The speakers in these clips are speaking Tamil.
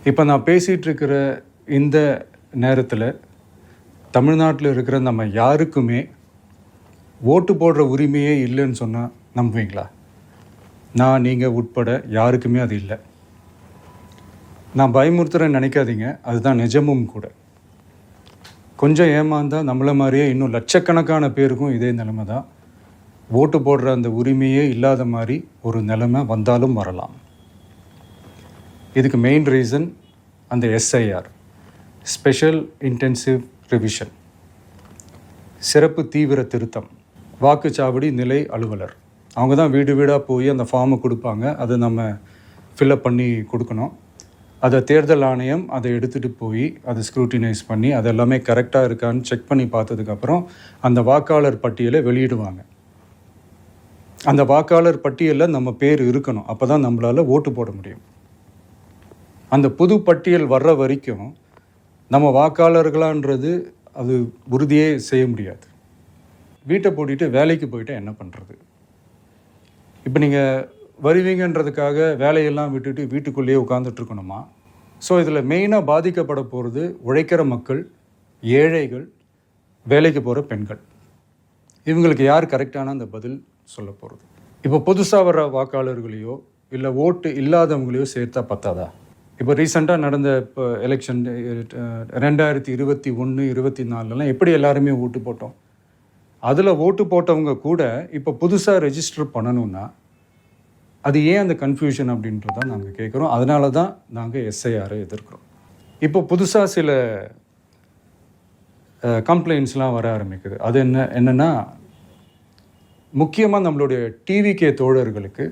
இப்போ நான் பேசிகிட்டு இருக்கிற இந்த நேரத்தில் தமிழ்நாட்டில் இருக்கிற நம்ம யாருக்குமே ஓட்டு போடுற உரிமையே இல்லைன்னு சொன்னால் நம்புவீங்களா? நான் நீங்கள் உட்பட யாருக்குமே அது இல்லை. நான் பயமுறுத்துறேன்னு நினைக்காதீங்க, அதுதான் நிஜமும் கூட. கொஞ்சம் ஏமாந்தால் நம்மளை மாதிரியே இன்னும் லட்சக்கணக்கான பேருக்கும் இதே நிலைமை தான். ஓட்டு போடுற அந்த உரிமையே இல்லாத மாதிரி ஒரு நிலைமை வந்தாலும் வரலாம். இதுக்கு மெயின் ரீசன் அந்த எஸ்ஐஆர், ஸ்பெஷல் இன்டென்சிவ் ரிவிஷன், சிறப்பு தீவிர திருத்தம். வாக்குச்சாவடி நிலை அலுவலர் அவங்க தான் வீடு வீடாக போய் அந்த ஃபார்மை கொடுப்பாங்க. அதை நம்ம ஃபில்அப் பண்ணி கொடுக்கணும். அதை தேர்தல் ஆணையம் அதை எடுத்துகிட்டு போய் அதை ஸ்க்ரூட்டினைஸ் பண்ணி அது எல்லாமே கரெக்டாக இருக்கான்னு செக் பண்ணி பார்த்ததுக்கப்புறம் அந்த வாக்காளர் பட்டியலை வெளியிடுவாங்க. அந்த வாக்காளர் பட்டியலில் நம்ம பேர் இருக்கணும், அப்போ தான் நம்மளால் ஓட்டு போட முடியும். அந்த புது பட்டியல் வர்ற வரைக்கும் நம்ம வாக்காளர்களான்றது அது உறுதியே செய்ய முடியாது. வீட்டை பூட்டிட்டு வேலைக்கு போயிட்டு என்ன பண்ணுறது? இப்போ நீங்கள் வருவீங்கன்றதுக்காக வேலையெல்லாம் விட்டுட்டு வீட்டுக்குள்ளேயே உட்காந்துட்ருக்கணுமா? ஸோ இதில் மெயினாக பாதிக்கப்பட போகிறது உழைக்கிற மக்கள், ஏழைகள், வேலைக்கு போகிற பெண்கள். இவங்களுக்கு யார் கரெக்டான அந்த பதில் சொல்ல போகிறது? இப்போ புதுசாக வர்ற வாக்காளர்களையோ இல்லை ஓட்டு இல்லாதவங்களையோ சேர்த்தா பத்தாதா? இப்போ ரீசெண்டாக நடந்த இப்போ எலெக்ஷன் 2021, 24 எப்படி எல்லாருமே ஓட்டு போட்டோம்? அதில் ஓட்டு போட்டவங்க கூட இப்போ புதுசாக ரெஜிஸ்டர் பண்ணணுன்னா அது ஏன் அந்த கன்ஃபியூஷன் அப்படின்றதான் நாங்கள் கேட்குறோம். அதனால தான் நாங்கள் எஸ்ஐஆரை எதிர்க்கிறோம். இப்போ புதுசாக சில கம்ப்ளைண்ட்ஸ்லாம் வர ஆரம்பிக்குது. அது என்னென்னா முக்கியமாக நம்மளுடைய டிவிகே தோழர்களுக்கு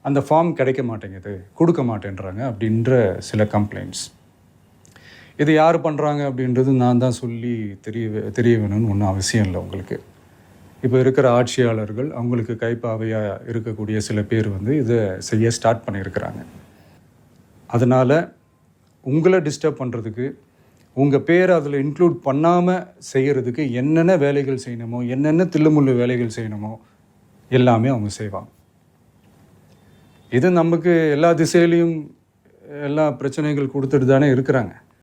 அந்த ஃபார்ம் கிடைக்க மாட்டேங்குது, கொடுக்க மாட்டேன்றாங்க அப்படின்ற சில கம்ப்ளைண்ட்ஸ். இது யார் பண்ணுறாங்க அப்படின்றது நான் தான் சொல்லி தெரிய வேணும்னு ஒன்றும் அவசியம் இல்லை உங்களுக்கு. இப்போ இருக்கிற ஆட்சியாளர்கள், அவங்களுக்கு கைப்பாவையாக இருக்கக்கூடிய சில பேர் இதை செய்ய ஸ்டார்ட் பண்ணியிருக்கிறாங்க. அதனால் உங்களை டிஸ்டர்ப் பண்ணுறதுக்கு, உங்கள் பேரை அதில் இன்க்ளூட் பண்ணாமல் செய்கிறதுக்கு என்னென்ன வேலைகள் செய்யணுமோ, என்னென்ன தில்லுமுள்ளு வேலைகள் செய்யணுமோ எல்லாமே அவங்க செய்வாங்க. இது நமக்கு எல்லா திசையிலையும் எல்லா பிரச்சனைகள் கொடுத்துட்டு தானே இருக்கிறாங்க.